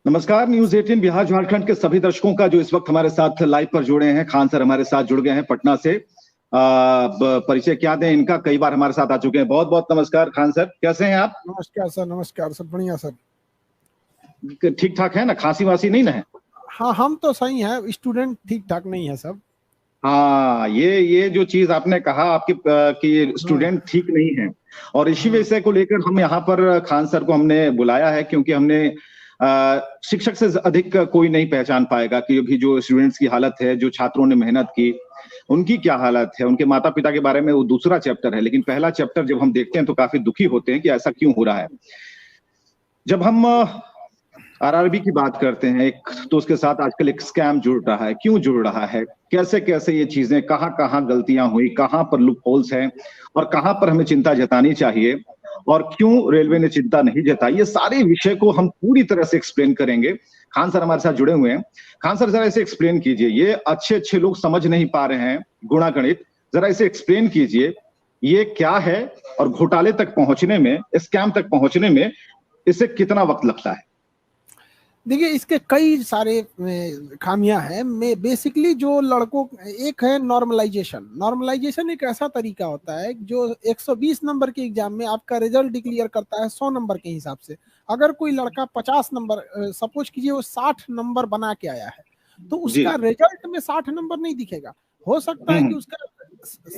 नमस्कार। न्यूज 18 बिहार झारखंड के सभी दर्शकों का जो इस वक्त हमारे साथ लाइव पर जुड़े हैं। खान सर हमारे साथ जुड़ गए हैं पटना से। परिचय क्या दें इनका, कई बार हमारे साथ आ चुके हैं। बहुत बहुत नमस्कार खान सर, कैसे हैं आप? नमस्कार सर। नमस्कार सर, बढ़िया सर। ठीक ठाक है ना? खांसी वासी नहीं ना है? हाँ, हम तो सही हैं, स्टूडेंट ठीक ठाक नहीं है सब। हाँ, ये जो चीज आपने कहा आपकी कि हाँ, स्टूडेंट ठीक नहीं है, और इसी हाँ, विषय को लेकर हम यहाँ पर खान सर को हमने बुलाया है, क्योंकि हमने शिक्षक से अधिक कोई नहीं पहचान पाएगा कि अभी जो स्टूडेंट्स की हालत है, जो छात्रों ने मेहनत की, उनकी क्या हालत है। उनके माता पिता के बारे में वो दूसरा चैप्टर है, लेकिन पहला चैप्टर जब हम देखते हैं तो काफी दुखी होते हैं कि ऐसा क्यों हो रहा है। जब हम आरआरबी की बात करते हैं एक, तो उसके साथ आजकल एक स्कैम जुड़ रहा है। क्यों जुड़ रहा है, कैसे कैसे ये चीजें, कहाँ कहाँ गलतियां हुई, कहाँ पर लूप होल्स हैं, और कहाँ पर हमें चिंता जतानी चाहिए, और क्यों रेलवे ने चिंता नहीं जताई, ये सारे विषय को हम पूरी तरह से एक्सप्लेन करेंगे। खान सर हमारे साथ जुड़े हुए हैं। खान सर जरा इसे एक्सप्लेन कीजिए। ये अच्छे अच्छे लोग समझ नहीं पा रहे हैं गुणा गणित, जरा इसे एक्सप्लेन कीजिए ये क्या है, और घोटाले तक पहुंचने में, स्कैम तक पहुंचने में इसे कितना वक्त लगता है। देखिए इसके कई सारे खामियां हैं। मैं बेसिकली जो लड़कों, एक है नॉर्मलाइजेशन। नॉर्मलाइजेशन एक ऐसा तरीका होता है जो 120 नंबर के एग्जाम में आपका रिजल्ट डिक्लेयर करता है 100 नंबर के हिसाब से। अगर कोई लड़का 50 नंबर, सपोज कीजिए वो 60 नंबर बना के आया है, तो जी। उसका रिजल्ट में 60 नंबर नहीं दिखेगा। हो सकता है कि उसका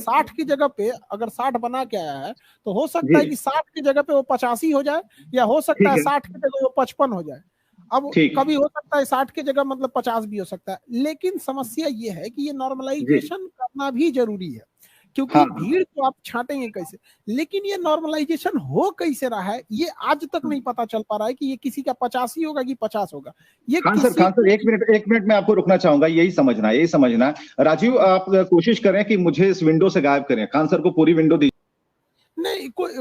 60 की जगह पे, अगर 60 बना के आया है, तो हो सकता है जी। कि 60 की जगह पे वो 85 हो जाए, या हो सकता ठीक है है। 60 की जगह वो 55 हो जाए। अब ठीक। कभी हो सकता है 60 की जगह मतलब 50 भी हो सकता है। लेकिन समस्या ये है कि ये जी। नॉर्मलाइजेशन करना भी जरूरी है, क्योंकि हाँ। भीड़ को आप छांटेंगे कैसे। लेकिन ये नॉर्मलाइजेशन हो कैसे रहा है, ये आज तक नहीं पता चल पा रहा है कि ये किसी का 85 होगा कि 50 होगा। ये किसी खान सर, एक मिनट में आपको रुकना चाहूंगा। यही समझना है। राजीव, आप कोशिश करें कि मुझे इस विंडो से गायब करें। खान सर को पूरी विंडो दीजिए। नहीं, कोई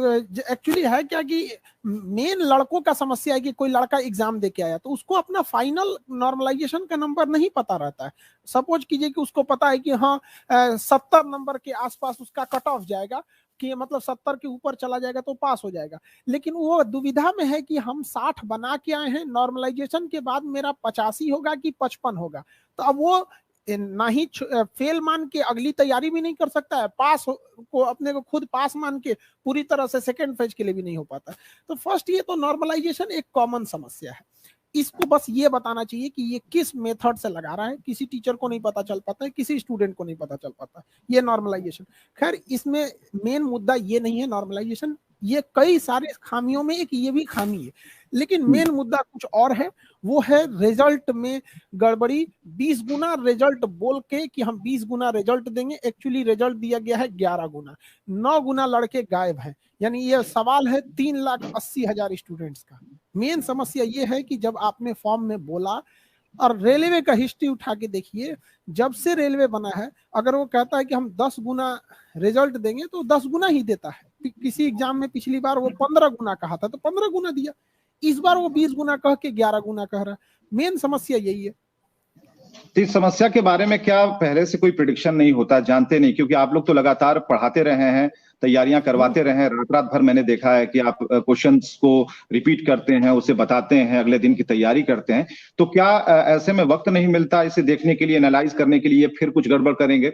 एक्चुअली है क्या कि मेन लड़कों का समस्या है कि कोई लड़का एग्जाम दे के आया तो उसको अपना फाइनल नॉर्मलाइजेशन का नंबर नहीं पता रहता है। सपोज कीजिए कि उसको पता है कि हाँ 70 नंबर के आसपास उसका कट ऑफ जाएगा, कि मतलब 70 के ऊपर चला जाएगा तो पास हो जाएगा। लेकिन वो दुविधा में है कि हम 60 बना के आए हैं, नॉर्मलाइजेशन के बाद मेरा 85 होगा कि 55 होगा। तो अब वो ना ही फेल मान के अगली तैयारी भी नहीं कर सकता है, को अपने को खुद पास मान के पूरी तरह से सेकेंड फेज के लिए भी नहीं हो पाता। तो फर्स्ट ये तो नॉर्मलाइजेशन एक कॉमन समस्या है। इसको बस ये बताना चाहिए कि ये किस मेथड से लगा रहा है, किसी टीचर को नहीं पता चल पाता है, किसी स्टूडेंट को नहीं पता चल पाता ये नॉर्मलाइजेशन। खैर, इसमें मेन मुद्दा ये नहीं है नॉर्मलाइजेशन, ये कई सारे खामियों में एक ये भी खामी है। लेकिन मेन मुद्दा कुछ और है, वो है रिजल्ट में गड़बड़ी। 20 गुना रिजल्ट बोल के कि हम 20 गुना रिजल्ट देंगे, एक्चुअली रिजल्ट दिया गया है 11 गुना। 9 गुना लड़के गायब हैं। यानी ये सवाल है 3,80,000 स्टूडेंट्स का। मेन समस्या ये है कि जब आपने फॉर्म में बोला, और रेलवे का हिस्ट्री उठा के देखिए, जब से रेलवे बना है, अगर वो कहता है कि हम 10 गुना रिजल्ट देंगे तो 10 गुना ही देता है। किसी एग्जाम में पिछली बार वो 15 गुना कहा था तो 15 गुना दिया। इस बार वो 20 गुना कह के 11 गुना कह रहा है। मेन समस्या यही है। तो इस समस्या के बारे में क्या पहले से कोई प्रिडिक्शन नहीं होता, जानते नहीं? क्योंकि आप लोग तो लगातार पढ़ाते रहे हैं, तैयारियां करवाते रहे हैं, रात रात भर मैंने देखा है कि आप क्वेश्चंस को रिपीट करते हैं, उसे बताते हैं, अगले दिन की तैयारी करते हैं। तो क्या ऐसे में वक्त नहीं मिलता इसे देखने के लिए, एनालाइज करने के लिए, फिर कुछ गड़बड़ करेंगे?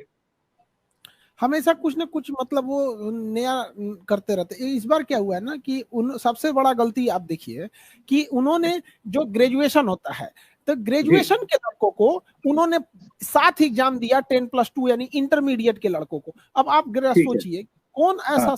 हमेशा कुछ ना कुछ मतलब वो नया करते रहते। इस बार क्या हुआ है ना कि उन सबसे बड़ा गलती आप देखिए कि उन्होंने जो ग्रेजुएशन होता है, तो ग्रेजुएशन के लड़कों को उन्होंने साथ एग्जाम दिया 10+2 यानी इंटरमीडिएट के लड़कों को। अब आप ठीक है। सोचिए कौन हाँ। ऐसा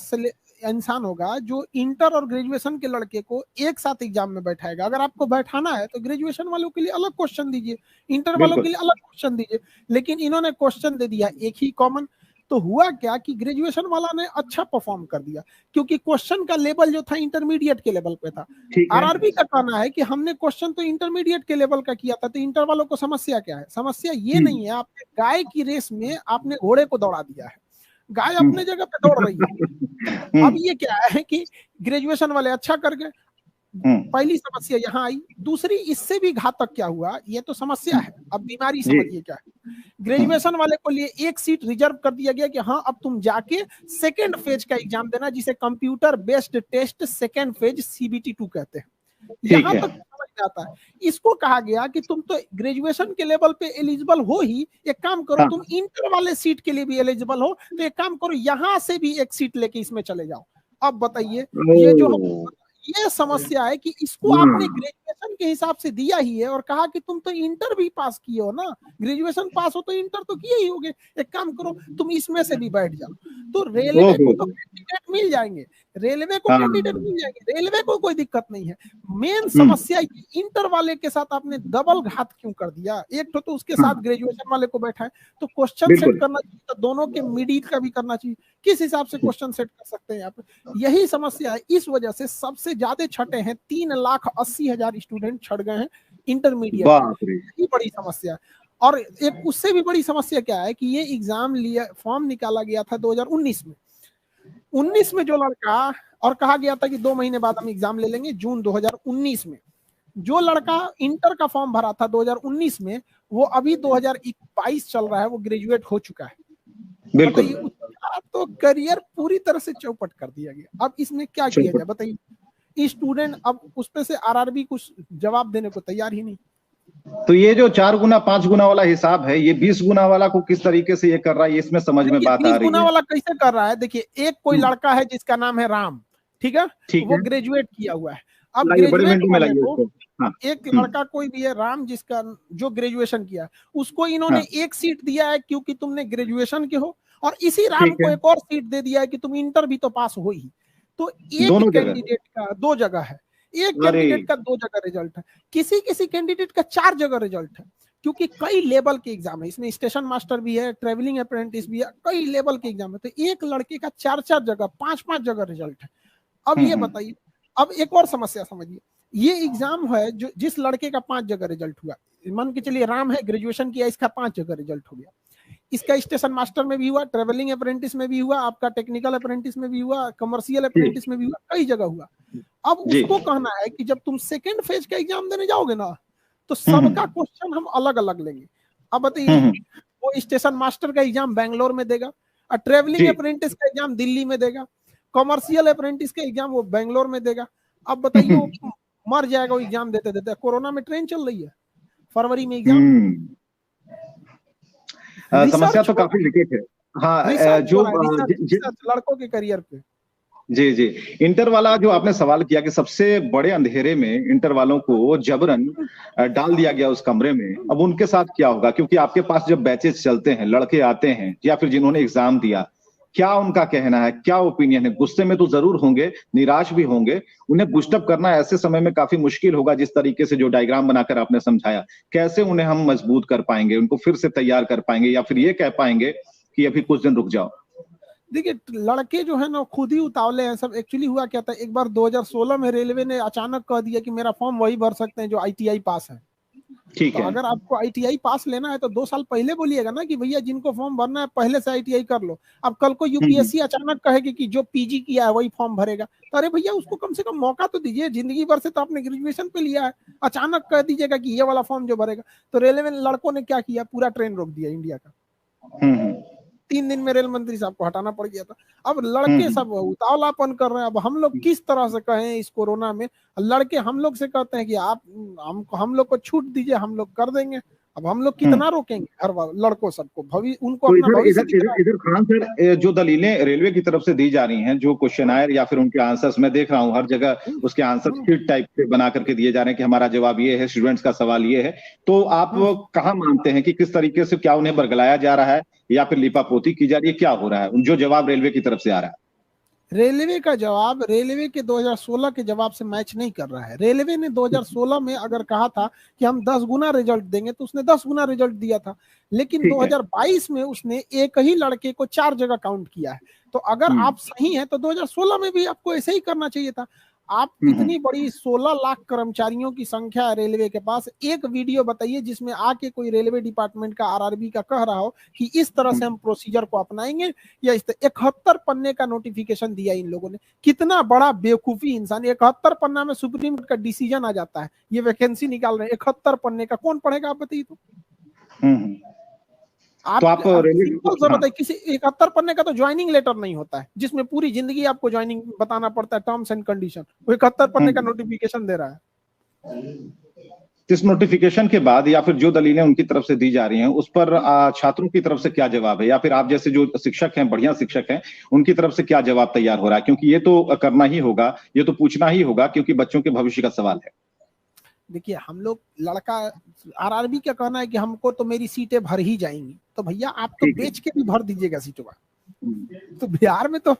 इंसान होगा जो इंटर और ग्रेजुएशन के लड़के को एक साथ एग्जाम में बैठाएगा। अगर आपको बैठाना है तो ग्रेजुएशन वालों के लिए अलग क्वेश्चन दीजिए, इंटर वालों के बिल्कुल। लिए अलग क्वेश्चन दीजिए। लेकिन इन्होंने क्वेश्चन दे दिया एक ही कॉमन। तो हुआ क्या कि ग्रेजुएशन वाला ने अच्छा परफॉर्म कर दिया, क्योंकि क्वेश्चन का लेवल जो था इंटरमीडिएट के लेवल पे था। ठीक है। आरआरबी का कहना है कि हमने क्वेश्चन तो इंटरमीडिएट के लेवल का किया था, तो इंटर वालों को समस्या क्या है? समस्या ये नहीं है, आपने गाय की रेस में आपने घोड़े को दौड़ा दिया है, गाय अपने जगह पे दौड़ रही है। तो अब ये क्या है कि ग्रेजुएशन वाले अच्छा कर गए, पहली समस्या यहां आई। दूसरी, इससे भी घातक क्या हुआ, ये तो समस्या है, अब बीमारी जी। समझिए क्या है। ग्रेजुएशन वाले को लिए एक सीट रिजर्व कर दिया गया कि हाँ अब तुम जाके सेकेंड फेज का एग्जाम देना, जिसे computer based test second phase CBT 2 कहते हैं। ठीक यहां है। तक समझ में आता है। इसको कहा गया कि तुम तो ग्रेजुएशन के लेवल पे एलिजिबल हो ही, एक काम करो तुम इंटर वाले सीट के लिए भी एलिजिबल हो, तो एक काम करो यहां से भी एक सीट लेके इसमें चले जाओ। अब बताइए ये जो ये समस्या है कि इसको आपने ग्रेजुएशन के हिसाब से दिया ही है और कहा कि तुम तो इंटर भी पास किए हो ना, ग्रेजुएशन पास हो तो इंटर तो किए ही होगे, एक काम करो तुम इसमें से भी बैठ जाओ। तो रेलवे को तो कैंडिडेट मिल जाएंगे, रेलवे को कोई दिक्कत नहीं है। मेन समस्या इंटर वाले के साथ आपने डबल घात क्यों कर दिया? एक तो उसके साथ ग्रेजुएशन वाले को बैठा है, तो क्वेश्चन सेट करना चाहिए, तो दोनों के मिडिल का भी करना चाहिए। किस हिसाब से क्वेश्चन सेट कर सकते हैं आप? यही समस्या है। इस वजह से सबसे ज्यादा छटे हैं, 3,80,000 स्टूडेंट छट गए हैं इंटरमीडिएट। यही बड़ी समस्या है। और एक उससे भी बड़ी समस्या क्या है कि ये एग्जाम लिया, फॉर्म निकाला गया था 2019 में। 19 में जो लड़का, और कहा गया था कि 2 महीने बाद हम एग्जाम ले लेंगे, जून 2019 में जो लड़का इंटर का फॉर्म भरा था 2019 में, वो अभी 2022 चल रहा है, वो ग्रेजुएट हो चुका है। बताइए, तो करियर पूरी तरह से चौपट कर दिया गया। अब इसमें क्या किया जाए बताइए? स्टूडेंट अब उस पे से आरआरबी कुछ जवाब देने को तैयार ही नहीं। तो ये जो 4 गुना 5 गुना वाला हिसाब है, ये 20 गुना वाला को किस तरीके से ये कर रहा है, ये इसमें समझ में बात आ रही है। 20 गुना वाला कैसे कर रहा है? देखिए, एक कोई लड़का है जिसका नाम है राम, ठीक है, वो ग्रेजुएट किया हुआ है। अब ग्रेजुएट वाले को, एक लड़का कोई भी है राम जिसका जो ग्रेजुएशन किया, उसको इन्होंने एक सीट दिया है क्योंकि तुमने ग्रेजुएशन के हो, और इसी राम को एक और सीट दे दिया है कि तुम इंटर भी तो पास हो ही। तो एक कैंडिडेट का 2 जगह है, एक कैंडिडेट का 2 जगह रिजल्ट है, किसी किसी कैंडिडेट का 4 जगह रिजल्ट है, क्योंकि कई लेवल के एग्जाम है इसमें। स्टेशन मास्टर भी है, ट्रेवलिंग अप्रेंटिस भी है, कई लेवल के एग्जाम है। तो एक लड़के का 4-4 जगह, 5-5 जगह रिजल्ट है। अब ये बताइए, अब एक और समस्या समझिए, ये एग्जाम है जो जिस लड़के का 5 जगह रिजल्ट हुआ, मान के चलिए राम है, ग्रेजुएशन किया, इसका 5 जगह रिजल्ट हो गया, इसका स्टेशन मास्टर में भी हुआ, ट्रेवलिंग अप्रेंटिस में भी हुआ, आपका टेक्निकल अप्रेंटिस में भी हुआ, कमर्शियल अप्रेंटिस में भी हुआ, कई जगह हुआ। अब उसको कहना है कि जब तुम सेकेंड फेज का एग्जाम देने जाओगे ना, तो सबका क्वेश्चन हम अलग अलग लेंगे। अब बताइए, वो स्टेशन मास्टर का एग्जाम बैंगलोर में देगा, और ट्रेवलिंग अप्रेंटिस का एग्जाम दिल्ली में देगा, कमर्शियल अप्रेंटिस का एग्जाम वो बैंगलोर में देगा। अब बताइए, वो मर जाएगा वो एग्जाम देते देते। कोरोना में ट्रेन चल रही है, फरवरी में एग्जाम। समस्या तो काफी विकट है। हाँ, जो लड़कों के करियर पे। जी जी, इंटर वाला जो आपने सवाल किया कि सबसे बड़े अंधेरे में इंटर वालों को जबरन डाल दिया गया उस कमरे में, अब उनके साथ क्या होगा? क्योंकि आपके पास जब बैचेस चलते हैं, लड़के आते हैं या फिर जिन्होंने एग्जाम दिया, क्या उनका कहना है, क्या ओपिनियन है? गुस्से में तो जरूर होंगे, निराश भी होंगे। उन्हें बूस्टअप करना ऐसे समय में काफी मुश्किल होगा। जिस तरीके से जो डायग्राम बनाकर आपने समझाया, कैसे उन्हें हम मजबूत कर पाएंगे, उनको फिर से तैयार कर पाएंगे, या फिर ये कह पाएंगे कि अभी कुछ दिन रुक जाओ? देखिए, लड़के जो है ना खुद ही उतावले हैं सब। एक्चुअली हुआ क्या था, एक बार 2016 में रेलवे ने अचानक कह दिया कि मेरा फॉर्म वही भर सकते हैं जो ITI पास है। ठीक तो है, अगर आपको ITI पास लेना है तो 2 साल पहले बोलिएगा ना कि भैया जिनको फॉर्म भरना है पहले से ITI कर लो। अब कल को UPSC अचानक कहेगी कि जो PG किया है वही फॉर्म भरेगा, तो अरे भैया उसको कम से कम मौका तो दीजिए। जिंदगी भर से तो आपने ग्रेजुएशन पे लिया है, अचानक कह दीजिएगा कि ये वाला फॉर्म जो भरेगा। तो रेलवे लड़कों ने क्या किया, पूरा ट्रेन रोक दिया इंडिया का। 3 दिन में रेल मंत्री साहब को हटाना पड़ गया था। अब लड़के सब उतावलापन कर रहे हैं। अब हम लोग किस तरह से कहें इस कोरोना में? लड़के हम लोग से कहते हैं कि आप हम लोग को छूट दीजिए, हम लोग कर देंगे। अब हम लोग कितना रोकेंगे हर लड़कों सबको? उनको तो अपना भविष्य इधर खान सर, जो दलीलें रेलवे की तरफ से दी जा रही हैं, जो क्वेश्चनायर या फिर उनके आंसर्स मैं देख रहा हूं हर जगह, उसके आंसर शीट टाइप से बना करके दिए जा रहे हैं कि हमारा जवाब ये है, स्टूडेंट्स का सवाल ये है। तो आप कहाँ मानते हैं कि किस तरीके से, क्या उन्हें बरगलाया जा रहा है या फिर लिपापोती की जा रही है? क्या हो रहा है जो जवाब रेलवे की तरफ से आ रहा है? रेलवे का जवाब रेलवे के 2016 के जवाब से मैच नहीं कर रहा है। रेलवे ने 2016 में अगर कहा था कि हम 10 गुना रिजल्ट देंगे तो उसने 10 गुना रिजल्ट दिया था, लेकिन 2022 में उसने एक ही लड़के को 4 जगह काउंट किया है। तो अगर आप सही हैं तो 2016 में भी आपको ऐसे ही करना चाहिए था। आप इतनी बड़ी 16 लाख कर्मचारियों की संख्या है रेलवे के पास, एक वीडियो बताइए जिसमें आके कोई रेलवे डिपार्टमेंट का RRB का कह रहा हो कि इस तरह से हम प्रोसीजर को अपनाएंगे, या इस 71 पन्ने का नोटिफिकेशन दिया इन लोगों ने। कितना बड़ा बेवकूफी इंसान! 71 पन्ना में सुप्रीम कोर्ट का डिसीजन आ जाता है, ये वैकेंसी निकाल रहे हैं 71 पन्ने का, कौन पढ़ेगा आप बताइए? तो आप बताइए, किसी 71 पन्ने का तो ज्वाइनिंग लेटर नहीं होता है जिसमें पूरी जिंदगी आपको ज्वाइनिंग बताना पड़ता है, टर्म्स एंड कंडीशन। वो 71 पन्ने का नोटिफिकेशन दे रहा है। इस नोटिफिकेशन के बाद या फिर जो दलीलें उनकी तरफ से दी जा रही हैं उस पर छात्रों की तरफ से क्या जवाब है, या फिर आप जैसे जो शिक्षक हैं, बढ़िया शिक्षक हैं, उनकी तरफ से क्या जवाब तैयार हो रहा है? क्योंकि ये तो करना ही होगा, ये तो पूछना ही होगा, क्योंकि बच्चों के भविष्य का सवाल है। देखिए, हम लोग लड़का आरआरबी का कहना है कि हमको तो मेरी सीटें भर ही जाएंगी, तो भैया आप तो बेच के भी भर दीजिएगा सीटों का। तो बिहार में तो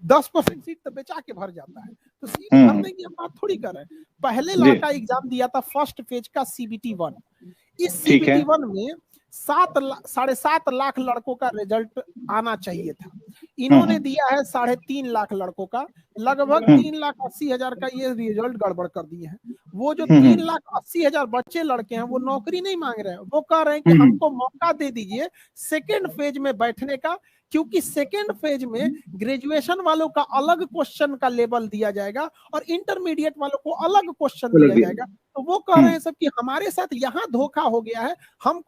10% सीट तो बेचा के भर जाता है, तो सीट भरने की हम बात थोड़ी कर रहे हैं। पहले लड़का एग्जाम दिया था फर्स्ट फेज का CBT 1। इस CBT 1 में 7.5 लाख लड़कों का रिजल्ट आना चाहिए था। इन्होंने दिया है 3.5 लाख लड़कों का, लगभग 3,80,000 का ये रिजल्ट गड़बड़ कर दिए हैं। वो जो 3,80,000 बच्चे लड़के हैं वो नौकरी नहीं मांग रहे हैं, वो कह रहे हैं कि हमको मौका दे दीजिए सेकेंड फेज में बैठने का, क्योंकि सेकेंड फेज में ग्रेजुएशन वालों का अलग क्वेश्चन का लेवल दिया जाएगा और इंटरमीडिएट वालों को अलग क्वेश्चन दिया जाएगा। तो वो कह रहे हैं सब कि हमारे साथ यहाँ धोखा हो गया है, हम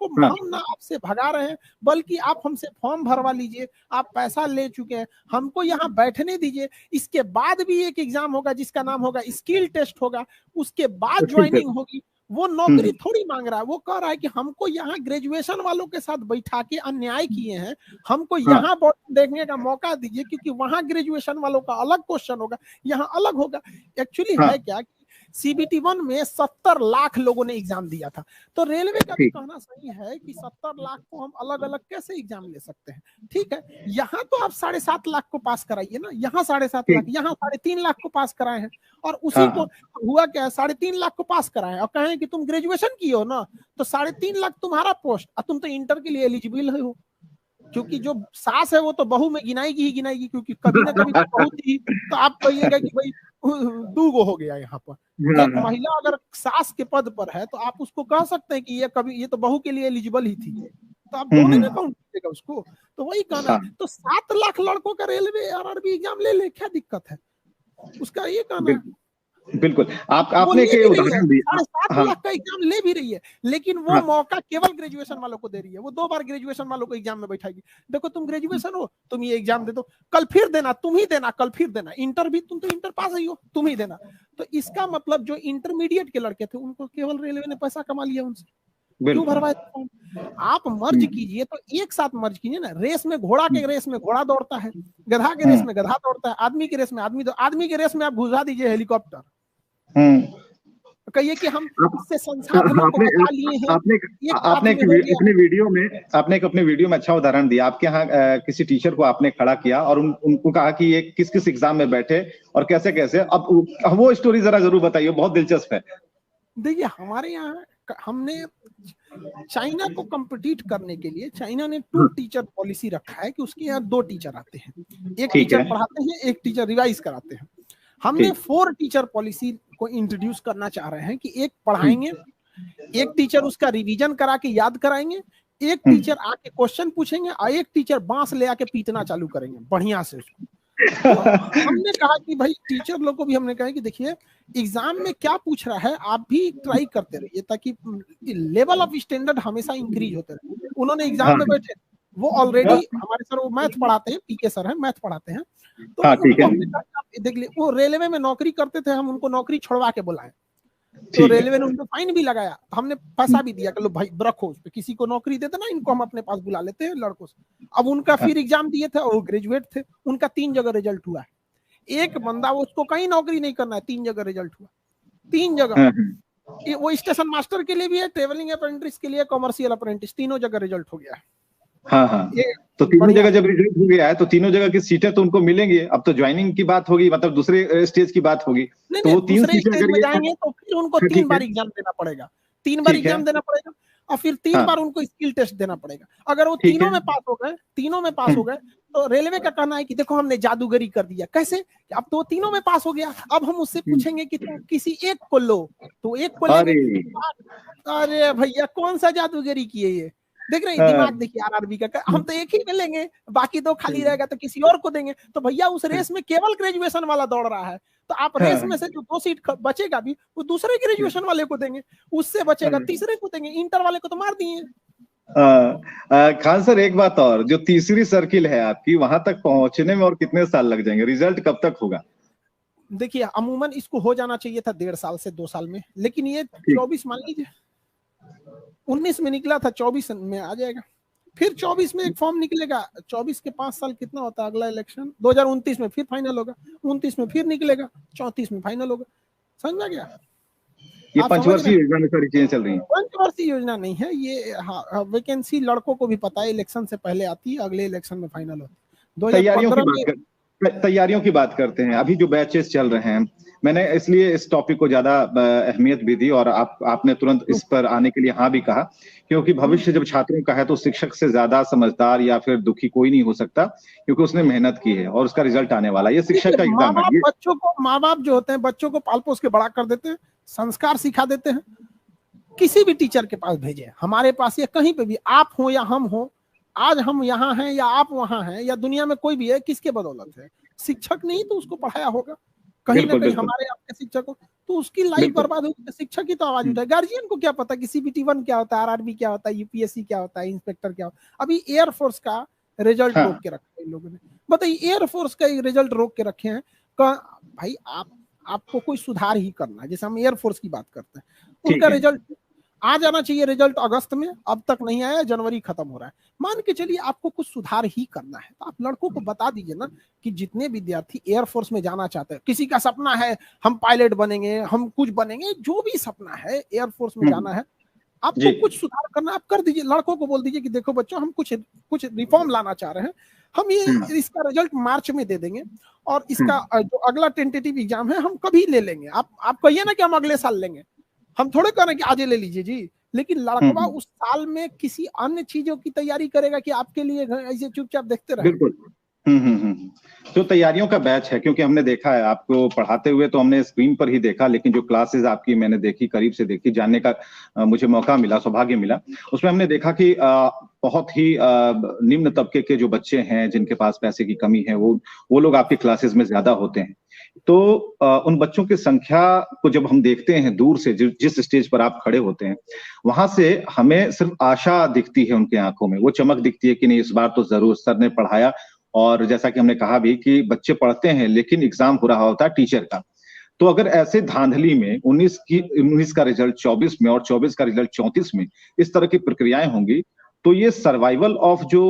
ना आपसे भगा रहे हैं, बल्कि आप हमसे फॉर्म भरवा लीजिए, आप पैसा ले चुके हैं, हमको यहाँ बैठने दीजिए। इसके बाद भी एक एग्जाम होगा जिसका नाम होगा स्किल टेस्ट होगा, उसके बाद ज्वाइनिंग होगी। वो नौकरी थोड़ी मांग रहा है, वो कह रहा है कि हमको यहाँ ग्रेजुएशन वालों के साथ बैठा के अन्याय किए हैं, हमको यहाँ देखने का मौका दीजिए, क्योंकि वहां ग्रेजुएशन वालों का अलग क्वेश्चन होगा, यहाँ अलग होगा। एक्चुअली है क्या, CBT 1 में 70 लाख लोगों ने एग्जाम दिया था। तो रेलवे का भी कहना सही है कि 70 लाख को हम अलग अलग कैसे एग्जाम ले सकते हैं। ठीक है, यहाँ तो आप 7.5 लाख को पास कराइए ना, यहाँ 7.5 लाख, यहाँ 3.5 लाख को पास कराए हैं, और उसी को हुआ क्या है, 3.5 लाख को पास कराए और कहें कि तुम ग्रेजुएशन किए हो ना, तो 3.5 लाख तुम्हारा पोस्ट, और तुम तो इंटर के लिए एलिजिबल हो, क्योंकि जो सास है वो तो बहू में गिनाएगी ही गिनाएगी, क्योंकि कभी ना कभी बहू थी, तो आप कहिएगा कि भाई 2 हो गया यहाँ पर। एक महिला अगर सास के पद पर है तो आप उसको कह सकते हैं कि ये तो बहू के लिए एलिजिबल ही थी, तो आप दोनों में काउंट कीजिएगा उसको। तो वही कहना है, तो 7 लाख लड़कों का रेलवे आरआरबी एग्जाम ले, क्या दिक्कत है उसका, ये कहना है। बिल्कुल, आपने के उदाहरण दिया, 7 लाख का एग्जाम ले भी रही है, लेकिन वो मौका केवल ग्रेजुएशन वालों को दे रही है। वो 2 बार ग्रेजुएशन वालों को एग्जाम में बैठाएगी, देखो तुम ग्रेजुएशन हो, तुम ये एग्जाम दे दो, कल फिर देना, तुम ही देना, कल फिर देना, इंटर भी तुम तो इंटर पास ही हो, तुम ही देना। तो इसका मतलब जो इंटरमीडिएट के लड़के थे उनको केवल रेलवे ने पैसा कमा लिया उनसे, क्यों भरवाए? आप मर्ज कीजिए तो एक साथ मर्ज कीजिए ना। रेस में घोड़ा के रेस में घोड़ा दौड़ता है, गधा के रेस में गधा दौड़ता है, आदमी के रेस में आदमी के रेस में आप घुसा दीजिए हेलीकॉप्टर, कहिए कि हम इससे संसाधनों को बचा लिए हैं। आपने अपने वीडियो में अच्छा उदाहरण दिया। आपके यहाँ किसी टीचर को आपने खड़ा किया और उनको कहा कि ये किस किस एग्जाम में बैठे और कैसे कैसे, अब वो स्टोरी जरा जरूर बताइए, बहुत दिलचस्प है। देखिए, हमारे यहाँ हमने चाइना को कम्पिटिट करने के लिए चाइना ने 2 टीचर पॉलिसी रखा है कि उसके यहाँ 2 टीचर आते हैं, एक टीचर पढ़ाते हैं, एक टीचर रिवाइज कराते हैं। हमने 4 टीचर पॉलिसी को इंट्रोड्यूस करना चाह रहे हैं कि एक पढ़ाएंगे, एक टीचर उसका रिवीजन करा के याद कराएंगे, एक टीचर आके क्वेश्चन पूछेंगे और एक टीचर बांस ले आके पीटना चालू करेंगे बढ़िया से उसको। तो हमने कहा कि भाई टीचर लोग को भी हमने कहा कि देखिए एग्जाम में क्या पूछ रहा है आप भी ट्राई करते रहिए, ताकि लेवल ऑफ स्टैंडर्ड हमेशा इंक्रीज होते रहे। उन्होंने एग्जाम में बैठे, वो ऑलरेडी हमारे सर वो मैथ पढ़ाते हैं, पीके सर हैं, मैथ पढ़ाते हैं, तो देख ले वो रेलवे में नौकरी करते थे, हम उनको नौकरी छोड़वा के बुलाए, तो रेलवे ने उनको फाइन भी लगाया, हमने पैसा भी दिया कि लो भाई रखो उस पे, किसी को नौकरी देते ना, इनको हम अपने पास बुला लेते हैं लड़कों से। अब उनका फिर एग्जाम दिए थे और वो ग्रेजुएट थे, उनका 3 जगह रिजल्ट हुआ है। एक बंदा उसको कहीं नौकरी नहीं करना है, 3 जगह रिजल्ट हुआ, 3 जगह। वो स्टेशन मास्टर के लिए भी है, ट्रेवलिंग अप्रेंटिस के लिए, कॉमर्शियल अप्रेंटिस, तीनों जगह रिजल्ट हो गया है। तो तीनों जगह जब रिजल्ट हो गया है तो तीनों जगह की सीटें तो उनको मिलेंगी। अब तो ज्वाइनिंग की बात होगी, मतलब दूसरे स्टेज की बात होगी, तो वो 3 सीटें अगर जाएंगे तो फिर उनको 3 बार एग्जाम देना पड़ेगा, 3 बार एग्जाम देना पड़ेगा और फिर 3 बार उनको स्किल टेस्ट देना पड़ेगा। अगर वो तीनों में पास हो गए, तो रेलवे का कहना है कि देखो हमने जादूगरी कर दिया। कैसे? अब तो तीनों में पास हो गया, अब हम उससे पूछेंगे कि तुम किसी एक को लो, तो एक को लेंगे। अरे भैया कौन सा जादूगरी किए ये, देख रहे हैं दिमाग, देखिए आरआरबी का, हम तो एक ही में लेंगे, बाकी 2 खाली रहेगा तो किसी और को देंगे। तो भैया उस रेस में केवल ग्रेजुएशन वाला दौड़ रहा है, तो आप रेस में से जो 2 सीट बचेगा भी वो दूसरे ग्रेजुएशन वाले को देंगे, उससे बचेगा तीसरे को देंगे, इंटर वाले को तो मार दिए। खान सर एक बात और, जो तीसरी सर्किल है आपकी, वहां तक पहुंचने में और कितने साल लग जाएंगे? रिजल्ट कब तक होगा? देखिए अमूमन इसको हो जाना चाहिए था 1.5 साल से 2 साल में, लेकिन ये 24 मान लीजिए 19 में निकला था, 24 में आ जाएगा, फिर 24 में एक फॉर्म निकलेगा, 24 के 5 साल कितना होता है अगला इलेक्शन, 2029 में फिर फाइनल होगा, 29 में फिर निकलेगा, 34 में फाइनल होगा। समझ में गया? ये पंचवर्षीय योजना में सारी चीजें चल रही हैं। पंचवर्षीय योजना नहीं है ये। हाँ, वैकेंसी लड़कों को भी पता है इलेक्शन से पहले आती है, अगले इलेक्शन में फाइनल होती है। तैयारियों की बात करते हैं, अभी जो बैचेस चल रहे हैं, मैंने इसलिए इस टॉपिक को ज्यादा अहमियत भी दी और आपने तुरंत इस पर आने के लिए हाँ भी कहा, क्योंकि भविष्य जब छात्रों का है तो शिक्षक से ज्यादा समझदार या फिर दुखी कोई नहीं हो सकता, क्योंकि उसने मेहनत की है और उसका रिजल्ट आने वाला है। ये शिक्षक का एग्जाम है। बच्चों को माँ बाप जो होते हैं बच्चों को पाल पोस के बड़ा कर देते हैं, संस्कार सिखा देते हैं। किसी भी टीचर के पास भेजे, हमारे पास या कहीं पे भी, आप हो या हम हो, आज हम यहाँ हैं या आप वहां हैं या दुनिया में कोई भी है, किसके बदौलत है? शिक्षक नहीं तो उसको पढ़ाया होगा कहीं ना कहीं, हमारे आपके शिक्षक हो तो उसकी लाइफ बर्बाद होगी। शिक्षक ही तो आवाज उठाए। गार्जियन को क्या पता कि CBT1 क्या होता है, RRB क्या होता है, UPSC क्या होता है, इंस्पेक्टर क्या होता है। अभी एयरफोर्स का रिजल्ट रोक के रखा है इन लोगों ने। बताइए, एयरफोर्स का रिजल्ट रोक के रखे हैं। भाई आपको कोई सुधार ही करना है, जैसे हम एयरफोर्स की बात करते हैं, उनका रिजल्ट आ जाना चाहिए, रिजल्ट अगस्त में, अब तक नहीं आया, जनवरी खत्म हो रहा है। मान के चलिए आपको कुछ सुधार ही करना है तो आप लड़कों को बता दीजिए ना कि जितने विद्यार्थी एयरफोर्स में जाना चाहते हैं, किसी का सपना है हम पायलट बनेंगे, हम कुछ बनेंगे, जो भी सपना है एयरफोर्स में जाना है, आपको कुछ सुधार करना, आप कर दीजिए। लड़कों को बोल दीजिए कि देखो बच्चों, हम कुछ रिफॉर्म लाना चाह रहे हैं, हम ये इसका रिजल्ट मार्च में दे देंगे और इसका जो अगला टेंटेटिव एग्जाम है हम कभी ले लेंगे। आप कहिए ना कि हम अगले साल लेंगे, हम थोड़े कह रहे हैं कि आज ले लीजिए जी, लेकिन लड़का उस साल में किसी अन्य चीजों की तैयारी करेगा कि आपके लिए ऐसे चुपचाप देखते रहे। बिल्कुल। तो तैयारियों का बैच है, क्योंकि हमने देखा है आपको पढ़ाते हुए, तो हमने स्क्रीन पर ही देखा, लेकिन जो क्लासेस आपकी मैंने देखी, करीब से देखी, जानने का मुझे मौका मिला, सौभाग्य मिला, उसमें हमने देखा कि बहुत ही निम्न तबके के जो बच्चे हैं जिनके पास पैसे की कमी है, वो लोग आपकी क्लासेस में ज्यादा होते हैं। तो उन बच्चों की संख्या को जब हम देखते हैं दूर से, जिस स्टेज पर आप खड़े होते हैं, वहां से हमें सिर्फ आशा दिखती है उनकी आंखों में, वो चमक दिखती है कि नहीं इस बार तो जरूर सर ने पढ़ाया। और जैसा कि हमने कहा भी कि बच्चे पढ़ते हैं लेकिन एग्जाम हो रहा होता है टीचर का। तो अगर ऐसे धांधली में 19 का रिजल्ट 24 में और 24 का रिजल्ट 34 में इस तरह की प्रक्रियाएं होंगी, तो ये सर्वाइवल ऑफ जो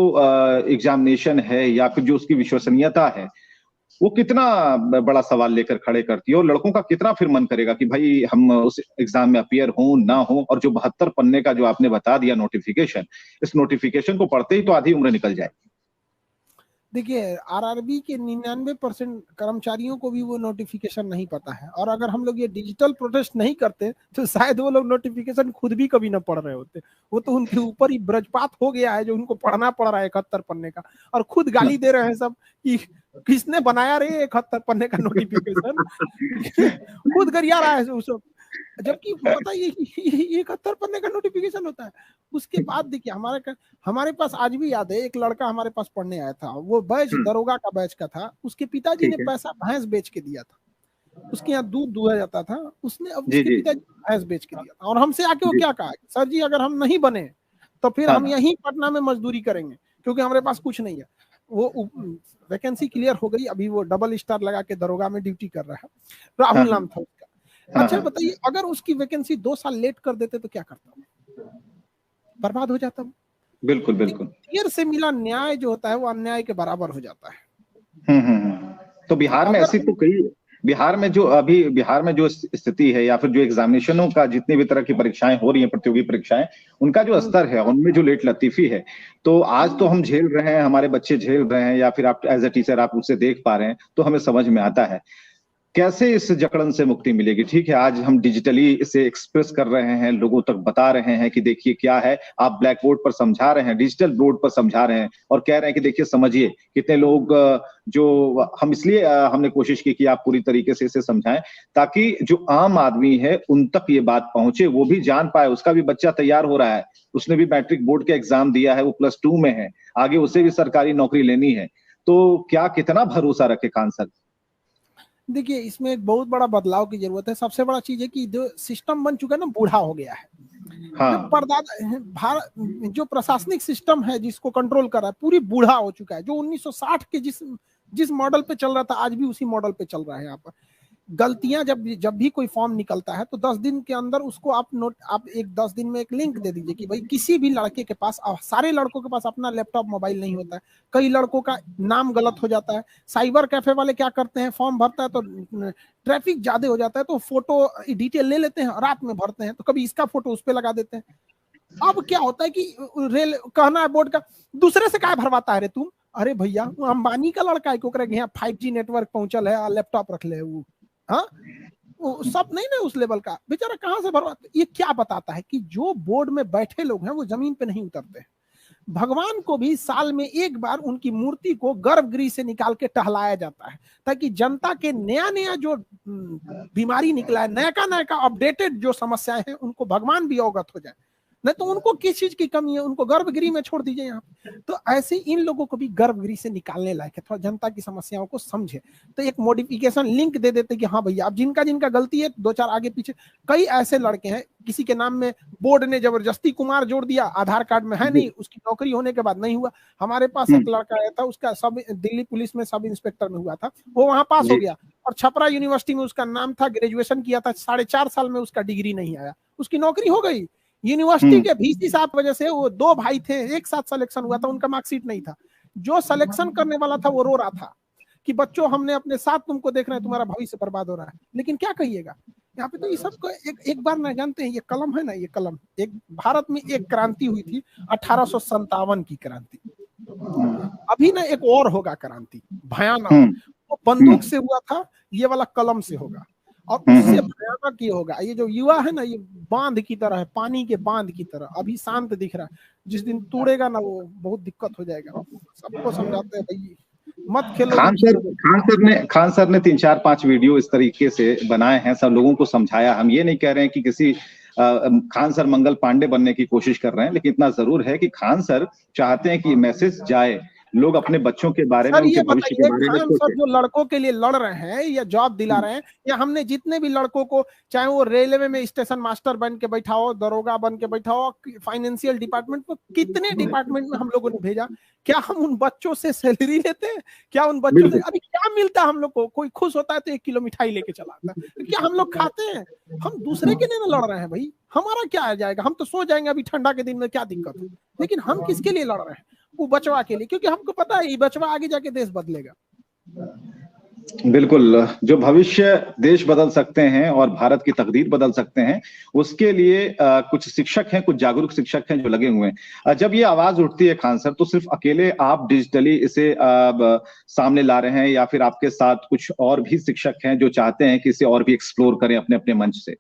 एग्जामिनेशन है या फिर जो उसकी विश्वसनीयता है, वो कितना बड़ा सवाल लेकर खड़े करती है। और लड़कों का कितना फिर मन करेगा कि भाई हम उस एग्जाम में अपीयर हो ना हो। और जो 72 पन्ने का जो आपने बता दिया नोटिफिकेशन, इस नोटिफिकेशन को पढ़ते ही तो आधी उम्र निकल जाएगी। देखिए, RRB के 99% कर्मचारियों को भी वो नोटिफिकेशन नहीं पता है, और अगर हम लोग ये डिजिटल प्रोटेस्ट नहीं करते तो शायद वो लोग नोटिफिकेशन खुद भी कभी ना पढ़ रहे होते। वो तो उनके ऊपर ही ब्रजपात हो गया है जो उनको पढ़ना पड़ रहा है 71 पन्ने का, और खुद गाली दे रहे हैं सब कि किसने बनाया रे 71 पन्ने का नोटिफिकेशन। खुद गरिया रहा है सब, जबकि पता ये 71 पन्ने का नोटिफिकेशन होता है। उसके बाद देखिए, हमारे पास आज भी याद है, एक लड़का हमारे पास पढ़ने आया था, वो बैच दरोगा का बैच का था। उसके पिताजी ने पैसा भैंस बेच के दिया था, उसके यहाँ दूध दुहा जाता था, उसने अब उसके पिताजी भैंस बेच के दिया था। और हमसे आके वो क्या कहा, सर जी अगर हम नहीं बने तो फिर हम यहीं पटना में मजदूरी करेंगे, क्योंकि हमारे पास कुछ नहीं है। वो वैकेंसी क्लियर हो गई, अभी वो डबल स्टार लगा के दरोगा में ड्यूटी कर रहा है। राहुल नाम था उसका। अच्छा बताइए, अगर उसकी वैकेंसी 2 साल लेट कर देते तो क्या करता? बर्बाद हो जाता। बिल्कुल बिल्कुल। देर से मिला न्याय जो होता है वो अन्याय के बराबर हो जाता है। तो बिहार में ऐसी तो कई, बिहार में जो स्थिति है या फिर जो एग्जामिनेशनों का जितनी भी तरह की परीक्षाएं हो रही हैं, प्रतियोगी परीक्षाएं, उनका जो स्तर है उनमें जो लेट लतीफी है, तो आज तो हम झेल रहे हैं, हमारे बच्चे झेल रहे हैं, या फिर आप एज ए टीचर आप उसे देख पा रहे हैं, तो हमें समझ में आता है कैसे इस जकड़न से मुक्ति मिलेगी। ठीक है, आज हम डिजिटली इसे एक्सप्रेस कर रहे हैं, लोगों तक बता रहे हैं कि देखिए क्या है, आप ब्लैक बोर्ड पर समझा रहे हैं, डिजिटल बोर्ड पर समझा रहे हैं और कह रहे हैं कि देखिए समझिए। कितने लोग जो हम इसलिए हमने कोशिश की कि आप पूरी तरीके से इसे समझाएं, ताकि जो आम आदमी है उन तक ये बात पहुंचे, वो भी जान पाए। उसका भी बच्चा तैयार हो रहा है, उसने भी मैट्रिक बोर्ड का एग्जाम दिया है, वो +2 में है, आगे उसे भी सरकारी नौकरी लेनी है, तो क्या कितना भरोसा रखे खान सर। देखिए, इसमें एक बहुत बड़ा बदलाव की जरूरत है। सबसे बड़ा चीज है कि जो सिस्टम बन चुका है ना, बूढ़ा हो गया है। भारत जो प्रशासनिक सिस्टम है जिसको कंट्रोल कर रहा है, पूरी बूढ़ा हो चुका है। जो 1960 के जिस मॉडल पे चल रहा था आज भी उसी मॉडल पे चल रहा है। यहाँ पर गलतियां जब भी कोई फॉर्म निकलता है तो 10 दिन के अंदर उसको आप 10 दिन में एक लिंक दे दीजिए कि भाई किसी भी लड़के के पास, सारे लड़कों के पास अपना लैपटॉप मोबाइल नहीं होता है, कई लड़कों का नाम गलत हो जाता है। साइबर कैफे वाले क्या करते हैं, फॉर्म भरता है तो ट्रैफिक ज्यादा हो जाता है तो फोटो डिटेल ले लेते हैं, रात में भरते हैं, तो कभी इसका फोटो उस पर लगा देते हैं। अब क्या होता है कि रेल कहना है बोर्ड का, दूसरे से क्या भरवाता है रे तुम, अरे भैया वो अंबानी का लड़का है, क्यों यहाँ 5G नेटवर्क पहुंचल है, लैपटॉप रख ले वो, हाँ वो सब नहीं ना उस लेवल का, बेचारा कहां से भरवा। ये क्या बताता है कि जो बोर्ड में बैठे लोग हैं वो जमीन पे नहीं उतरते हैं। भगवान को भी साल में एक बार उनकी मूर्ति को गर्भगृह से निकाल के टहलाया जाता है, ताकि जनता के नया नया जो बीमारी निकला है, नया का अपडेटेड जो समस्याएं हैं उनको भगवान भी अवगत हो जाए। नहीं तो उनको किस चीज की कमी है, उनको गर्भगृह में छोड़ दीजिए यहाँ। तो ऐसे इन लोगों को भी गर्भगृह से निकालने लायक है, थोड़ा जनता की समस्याओं को समझे। तो एक मॉडिफिकेशन लिंक दे देते कि हाँ भैया, अब जिनका जिनका गलती है 2-4 आगे पीछे, कई ऐसे लड़के हैं किसी के नाम में बोर्ड ने जबरदस्ती कुमार जोड़ दिया, आधार कार्ड में है नहीं, उसकी नौकरी होने के बाद नहीं हुआ। हमारे पास एक लड़का आया था, उसका सब दिल्ली पुलिस में सब इंस्पेक्टर में हुआ था, वो वहां पास हो गया, और छपरा यूनिवर्सिटी में उसका नाम था, ग्रेजुएशन किया था, 4.5 साल में उसका डिग्री नहीं आया, उसकी नौकरी हो गई। यूनिवर्सिटी के VC साहब वजह से, वो 2 भाई थे, एक साथ सिलेक्शन हुआ था, उनका मार्कशीट नहीं था, जो सिलेक्शन करने वाला था वो रो रहा था कि बच्चों हमने अपने साथ तुमको देख रहे हैं, तुम्हारा भविष्य बर्बाद हो रहा है। लेकिन क्या कहिएगा यहाँ पे, तो ये सबको एक बार ना जानते हैं, ये कलम है ना, ये कलम, एक भारत में एक क्रांति हुई थी 1857 की क्रांति, अभी ना एक और होगा क्रांति भयानक, वो बंदूक से हुआ था, ये वाला कलम से होगा, और उससे भयानक ये होगा। ये जो युवा है ना, ये बांध की तरह है, पानी के बांध की तरह, अभी शांत दिख रहा है, जिस दिन तोड़ेगा ना वो बहुत दिक्कत हो जाएगा। सबको समझाते हैं भाई मत खेलो। खान सर ने 3-4-5 वीडियो इस तरीके से बनाए हैं, सब लोगों को समझाया। हम ये नहीं कह रहे हैं कि किसी खान सर मंगल पांडे बनने की कोशिश कर रहे हैं, लेकिन इतना जरूर है कि खान सर चाहते हैं कि मैसेज जाए, लोग अपने बच्चों के बारे में, उनके भविष्य के बारे में सोचें। जो लड़कों के लिए लड़ रहे हैं या जॉब दिला रहे हैं, या हमने जितने भी लड़कों को, चाहे वो रेलवे में स्टेशन मास्टर बन के बैठा हो, दरोगा बन के बैठा हो, फाइनेंशियल डिपार्टमेंट में, कितने डिपार्टमेंट में हम लोगों ने भेजा, क्या हम उन बच्चों से सैलरी लेते हैं? क्या उन बच्चों से अभी क्या मिलता है हम लोग को? कोई खुश होता है तो 1 किलो मिठाई लेके चला आता है, क्या हम लोग खाते हैं? हम दूसरे के लिए ना लड़ रहे हैं भाई, हमारा क्या आ जाएगा, हम तो सो जाएंगे अभी ठंडा के दिन में, क्या दिक्कत है? लेकिन हम किसके लिए लड़ रहे हैं? वो बचवा के लिए, क्योंकि हमको पता है ये बचवा आगे जाके देश बदलेगा। बिल्कुल, जो भविष्य देश बदल सकते हैं और भारत की तकदीर बदल सकते हैं, उसके लिए कुछ शिक्षक हैं, कुछ जागरूक शिक्षक हैं जो लगे हुए हैं। जब ये आवाज उठती है खान सर, तो सिर्फ अकेले आप डिजिटली इसे सामने ला रहे हैं, या फिर आपके साथ कुछ और भी शिक्षक हैं जो चाहते हैं कि इसे और भी एक्सप्लोर करें अपने अपने मंच से?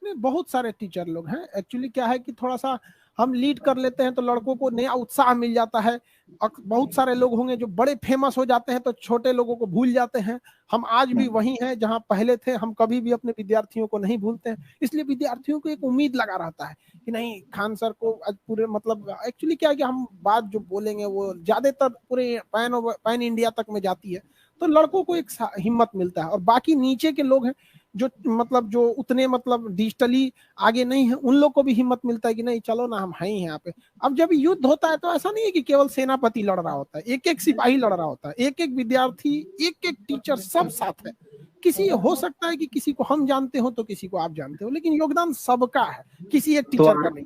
नहीं, बहुत सारे टीचर लोग हैं। एक्चुअली क्या है कि थोड़ा सा हम लीड कर लेते हैं तो लड़कों को नया उत्साह मिल जाता है। बहुत सारे लोग होंगे जो बड़े फेमस हो जाते हैं तो छोटे लोगों को भूल जाते हैं। हम आज भी वही हैं जहां पहले थे, हम कभी भी अपने विद्यार्थियों को नहीं भूलते हैं। इसलिए विद्यार्थियों को एक उम्मीद लगा रहता है कि नहीं, खान सर को आज पूरे, मतलब एक्चुअली क्या है कि हम बात जो बोलेंगे वो ज्यादातर पूरे पैन इंडिया तक में जाती है, तो लड़कों को एक हिम्मत मिलता है। और बाकी नीचे के लोग हैं जो मतलब जो उतने मतलब डिजिटली आगे नहीं है, उन लोग को भी हिम्मत मिलता है कि नहीं चलो ना, हम हैं ही यहाँ पे। अब जब युद्ध होता है तो ऐसा नहीं है कि केवल सेनापति लड़ रहा होता है, एक एक सिपाही लड़ रहा होता है, एक एक विद्यार्थी, एक एक टीचर, सब साथ है। किसी हो सकता है कि किसी को हम जानते हो तो किसी को आप जानते हो, लेकिन योगदान सबका है, किसी एक टीचर का नहीं।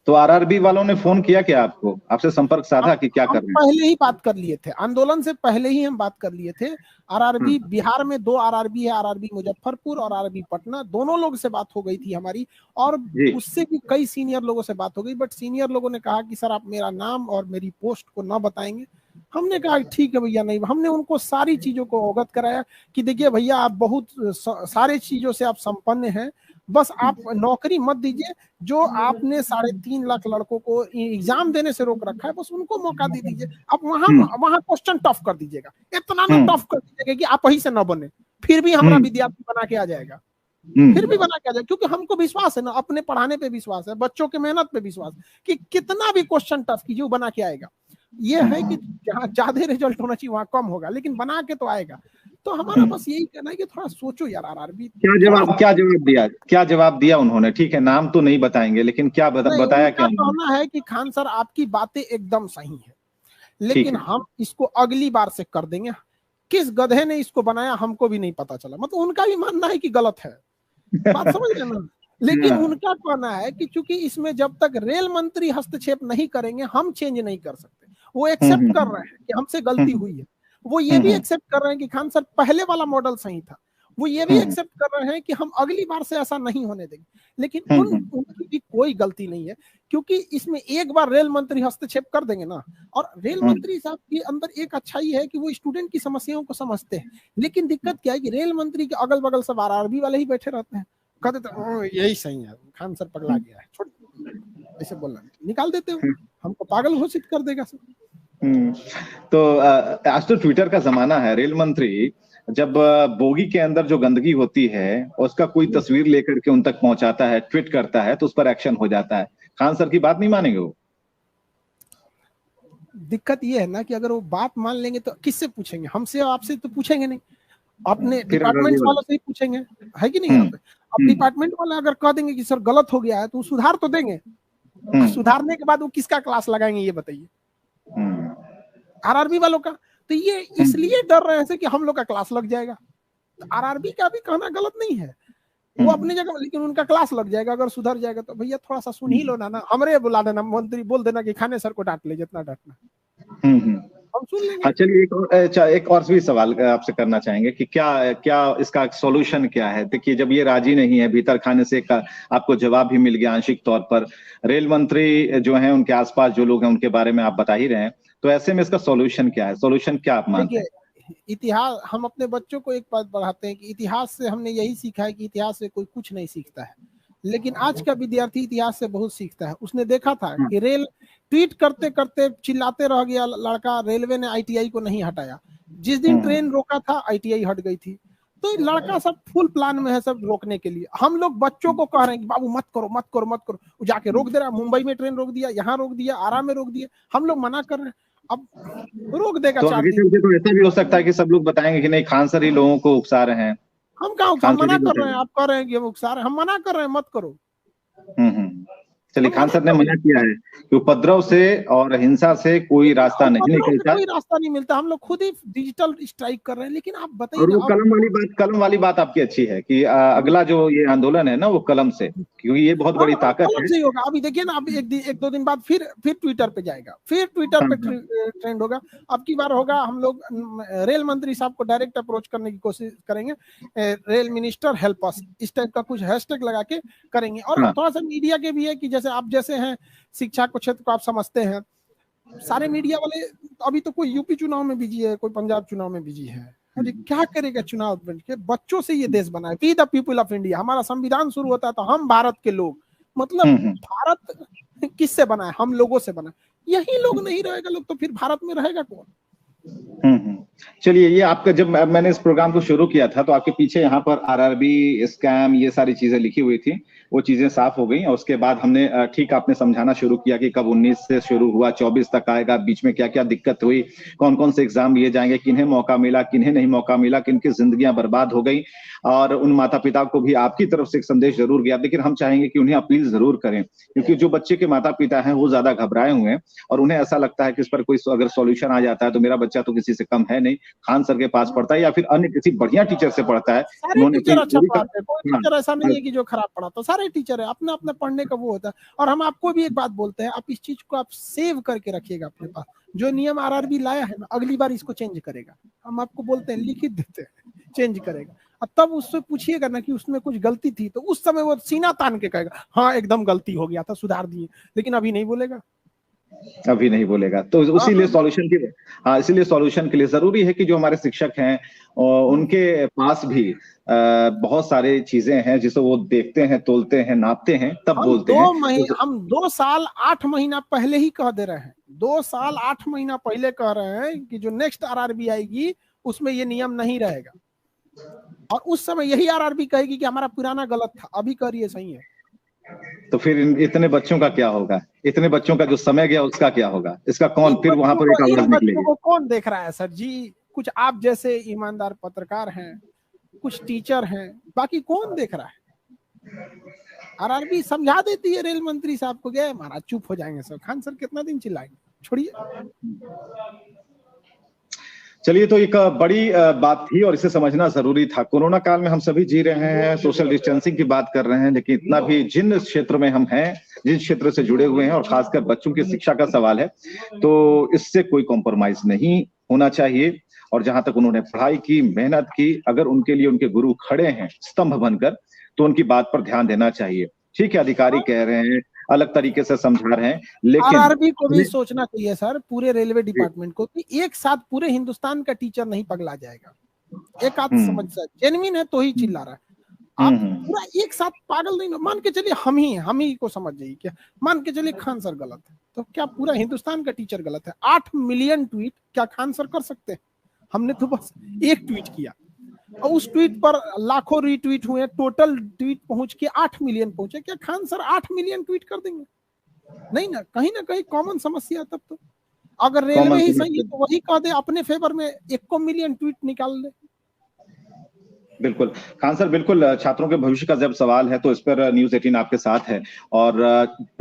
तो आरआरबी वालों ने फोन किया क्या आपको, आपसे संपर्क साधा कि क्या कर रहे हैं? पहले ही बात कर लिए थे, आंदोलन से पहले ही हम बात कर लिए थे। आरआरबी बिहार में 2 आरआरबी है, आरआरबी मुजफ्फरपुर और आरआरबी पटना, दोनों लोग से बात हो गई थी हमारी, और उससे भी कई सीनियर लोगों से बात हो गई। बट सीनियर लोगों ने कहा कि सर आप मेरा नाम और मेरी पोस्ट को ना बताएंगे। हमने कहा ठीक है भैया, नहीं। हमने उनको सारी चीजों को अवगत कराया कि देखिए भैया, आप बहुत सारे चीजों से आप संपन्न हैं, बस आप नौकरी मत दीजिए। जो आपने 3.5 लाख लड़कों को एग्जाम देने से रोक रखा है, बस उनको मौका दे दीजिए। आप वहां क्वेश्चन टफ कर दीजिएगा, इतना ना टफ कर दीजिएगा कि आप वही से ना बने, फिर भी हमारा विद्यार्थी बना के आ जाएगा, फिर भी बना के आ जाएगा। क्योंकि हमको विश्वास है ना, अपने पढ़ाने पे विश्वास है, बच्चों के मेहनत पे विश्वास कि कितना भी क्वेश्चन टफ कीजिए वो बना के आएगा। ये है कि जहाँ ज्यादा रिजल्ट होना चाहिए वहां कम होगा, लेकिन बना के तो आएगा। तो हमारा बस यही कहना है कि थोड़ा सोचो यार। आरआरबी क्या जवाब दिया उन्होंने? ठीक है, नाम तो नहीं बताएंगे, लेकिन क्या बताया? क्या कहना है कि खान सर आपकी बातें एकदम सही है, लेकिन हम इसको अगली बार से कर देंगे। किस गधे ने इसको बनाया हमको भी नहीं पता चला। मतलब उनका भी मानना है कि गलत है, बात समझ रहे ना। लेकिन उनका कहना है कि चूंकि इसमें जब तक रेल मंत्री हस्तक्षेप नहीं करेंगे हम चेंज नहीं कर सकते। वो एक्सेप्ट कर रहे हैं कि हमसे गलती हुई है, वो ये भी एक्सेप्ट कर रहे हैं कि खान सर पहले वाला मॉडल सही था, वो ये भी एक्सेप्ट कर रहे हैं कि हम अगली बार से ऐसा नहीं होने देंगे। लेकिन उनकी भी कोई गलती नहीं है, क्योंकि इसमें एक बार रेल मंत्री हस्तक्षेप कर देंगे ना, और रेल मंत्री साहब के अंदर एक अच्छाई है कि वो स्टूडेंट की समस्याओं को समझते हैं। लेकिन दिक्कत क्या है कि रेल मंत्री के अगल बगल सब आरआरबी वाले ही बैठे रहते हैं, कहते थे यही सही है, खान सर पगला गया है, छोड़, ऐसे बोलना, निकाल देते हो, हमको पागल घोषित कर देगा सर। तो आज तो ट्विटर का जमाना है। रेल मंत्री जब बोगी के अंदर जो गंदगी होती है उसका कोई तस्वीर लेकर के उन तक पहुंचाता है, ट्वीट करता है, तो उस पर एक्शन हो जाता है। खान सर की बात नहीं मानेंगे वो? दिक्कत ये है ना कि अगर वो बात मान लेंगे तो किससे पूछेंगे? हमसे आपसे तो पूछेंगे नहीं, अपने डिपार्टमेंट वालों से ही पूछेंगे, है कि नहीं? यहाँ पे अब डिपार्टमेंट वाले अगर कह देंगे कि सर गलत हो गया है तो सुधार तो देंगे, सुधारने के बाद वो किसका क्लास लगाएंगे ये बताइए? आरआरबी वालों का। तो ये इसलिए डर रहे हैं कि हम लोग का क्लास लग जाएगा। तो आरआरबी का भी कहना गलत नहीं है, वो अपनी जगह, लेकिन उनका क्लास लग जाएगा अगर सुधर जाएगा तो। भैया थोड़ा सा सुन ही लो ना, हमरे बुला देना, मंत्री बोल देना कि खाने सर को डांट ले जितना डांटना, हम सुन लेंगे। हाँ, चलिए एक और भी सवाल आपसे करना चाहेंगे कि क्या इसका सॉल्यूशन क्या है? देखिए, जब ये राजी नहीं है, भीतर खाने से आपको जवाब भी मिल गया आंशिक तौर पर, रेल मंत्री जो है उनके आसपास जो लोग हैं उनके बारे में आप बता ही रहे हैं, तो ऐसे में इसका सॉल्यूशन क्या है? सॉल्यूशन क्या आप मानते हैं? इतिहास, हम अपने बच्चों को एक बात पढ़ाते हैं कि इतिहास से हमने यही सीखा है कि इतिहास से कोई कुछ नहीं सीखता है, लेकिन आज का विद्यार्थी इतिहास से बहुत सीखता है। उसने देखा था कि रेल ट्वीट करते करते चिल्लाते रह गया लड़का, रेलवे ने आईटीआई को नहीं हटाया, जिस दिन ट्रेन रोका था आईटीआई हट गई थी। तो लड़का सब फुल प्लान में है सब रोकने के लिए। हम लोग बच्चों को कह रहे हैं कि बाबू मत करो मत करो मत करो, वो जाके रोक दे रहा है। मुंबई में ट्रेन रोक दिया, यहाँ रोक दिया, आरा में रोक दिया, हम लोग मना कर रहे हैं, अब रोक देगा। तो आगे चल के तो ऐसा भी हो सकता है कि सब लोग बताएंगे कि नहीं, खान सर ही लोगों को उकसा रहे हैं। हम कहा हम मना कर रहे हैं, आप कह रहे हैं कि हम उकसा रहे हैं, हम मना कर रहे हैं, मत करो। चलिए, खान सर ने मना किया है कि उपद्रव से और हिंसा से कोई रास्ता नहीं निकलता, कोई रास्ता नहीं मिलता, हम लोग खुद ही डिजिटल स्ट्राइक कर रहे हैं। लेकिन आप बताइए, और वो कलम वाली बात आपकी अच्छी है कि अगला जो ये आंदोलन है ना वो कलम से, क्योंकि ये बहुत बड़ी ताकत है। से होगा। अभी देखिए ना, अभी एक दो दिन बाद फिर ट्विटर पे जाएगा, फिर ट्विटर पे ट्रेंड होगा। अब की बार होगा, हम लोग रेल मंत्री साहब को डायरेक्ट अप्रोच करने की कोशिश करेंगे, रेल मिनिस्टर हेल्प अस, इस टाइप का कुछ हैशटैग लगा के करेंगे। और थोड़ा सा मीडिया के भी है कि जैसे आप जैसे हैं, शिक्षा को क्षेत्र को आप समझते हैं, सारे मीडिया वाले अभी तो कोई यूपी चुनाव में बिजी है, कोई पंजाब चुनाव में बिजी है। अरे क्या करेगा चुनाव बन के? बच्चों से ये देश बना है, we the people of India. हमारा संविधान शुरू होता है तो हम भारत के लोग, मतलब भारत किससे बना है? हम लोगों से बना है। यही लोग नहीं रहेगा लोग तो फिर भारत में रहेगा कौन? चलिए, ये आपका, जब मैंने इस प्रोग्राम को शुरू किया था तो आपके पीछे यहाँ पर आरआरबी स्कैम ये सारी चीजें लिखी हुई थी, वो चीजें साफ हो गई। और उसके बाद हमने ठीक आपने समझाना शुरू किया कि कब 19 से शुरू हुआ, 24 तक आएगा, बीच में क्या क्या दिक्कत हुई, कौन कौन से एग्जाम लिए जाएंगे, किन्हें मौका मिला, किन्हें नहीं मौका मिला, किनकी जिंदगियां बर्बाद हो गई। और उन माता पिता को भी आपकी तरफ से एक संदेश जरूर गया, लेकिन हम चाहेंगे कि उन्हें अपील जरूर करें, क्योंकि जो बच्चे के माता पिता हैं वो ज्यादा घबराए हुए हैं और उन्हें ऐसा लगता है कि इस पर कोई अगर सॉल्यूशन आ जाता है तो मेरा बच्चा तो किसी से कम है नहीं, खान सर के पास पढ़ता है या फिर अन्य किसी बढ़िया टीचर से पढ़ता है। सारे टीचर अच्छा पढ़ाते हैं, कोई टीचर ऐसा नहीं है कि जो खराब पढ़ाता, सारे टीचर है, अपने अपने पढ़ने का वो होता है। और हम आपको भी एक बात बोलते हैं, आप इस चीज को आप सेव करके रखिएगा अपने पास। जो नियम आरआरबी लाया है ना, अगली बार इसको चेंज करेगा, हम आपको बोलते हैं, लिखित देते हैं, चेंज करेगा। और तब उससे पूछिएगा ना कि उसमें कुछ गलती थी, तो उस समय वो सीना तान के कहेगा हाँ एकदम गलती हो गया था, सुधार दिए। लेकिन अभी नहीं बोलेगा, अभी नहीं बोलेगा। तो इसीलिए सॉल्यूशन के लिए जरूरी है कि जो हमारे शिक्षक हैं उनके पास भी बहुत सारी चीजें हैं जिसे वो देखते हैं, तोलते हैं, नापते हैं, तब बोलते हैं। हम 2 साल 8 महीना पहले ही कह दे रहे हैं, 2 साल 8 महीना पहले कह रहे हैं कि जो नेक्स्ट आरआरबी आएगी उसमें ये नियम नहीं रहेगा। और उस समय यही आरआरबी कहेगी कि हमारा पुराना गलत था, अभी कह रही है सही है। तो फिर इतने बच्चों का क्या होगा? इतने बच्चों का जो समय गया उसका क्या होगा? इसका कौन फिर वहां पर एक आवाज निकलेगी? को कौन देख रहा है सर जी? कुछ आप जैसे ईमानदार पत्रकार हैं, कुछ टीचर हैं, बाकी कौन देख रहा है? आरआरबी समझा देती है रेल मंत्री साहब को, गए महाराज चुप हो जाएंगे सर, खान सर कितना दिन चिल्लाएंगे, छोड़िए। चलिए, तो एक बड़ी बात थी और इसे समझना जरूरी था। कोरोना काल में हम सभी जी रहे हैं, सोशल डिस्टेंसिंग की बात कर रहे हैं, लेकिन इतना भी जिन क्षेत्र में हम हैं, जिस क्षेत्र से जुड़े हुए हैं और खासकर बच्चों की शिक्षा का सवाल है, तो इससे कोई कॉम्प्रोमाइज नहीं होना चाहिए। और जहां तक उन्होंने पढ़ाई की, मेहनत की, अगर उनके लिए उनके गुरु खड़े हैं स्तंभ बनकर, तो उनकी बात पर ध्यान देना चाहिए। ठीक है, अधिकारी कह रहे हैं, अलग तरीके से समझा रहे हैं, लेकिन आरआरबी को भी सोचना चाहिए सर, पूरे रेलवे डिपार्टमेंट को, कि एक साथ पूरे हिंदुस्तान का टीचर नहीं पगला जाएगा। एक आध समझ जेन्युइन है तो ही चिल्ला रहा है, आप पूरा एक साथ पागल नहीं। मान के चलिए हम ही को समझ जाइए, क्या मान के चलिए खान सर गलत है, तो क्या पूरा हिंदुस्तान का टीचर गलत है? 8 मिलियन ट्वीट क्या खान सर कर सकते हैं? हमने तो बस एक ट्वीट किया और उस ट्वीट पर लाखों रीट्वीट हुए, टोटल ट्वीट पहुंच के 8 मिलियन पहुंचे। क्या खान सर 8 मिलियन ट्वीट कर देंगे? नहीं ना, कहीं ना कहीं कॉमन समस्या। तब तो अगर रेलवे ही सही है तो वही कह दे अपने फेवर में 1 मिलियन ट्वीट निकाल दे। बिल्कुल खान सर, बिल्कुल। छात्रों के भविष्य का जब सवाल है तो इस पर न्यूज़ 18 आपके साथ है, और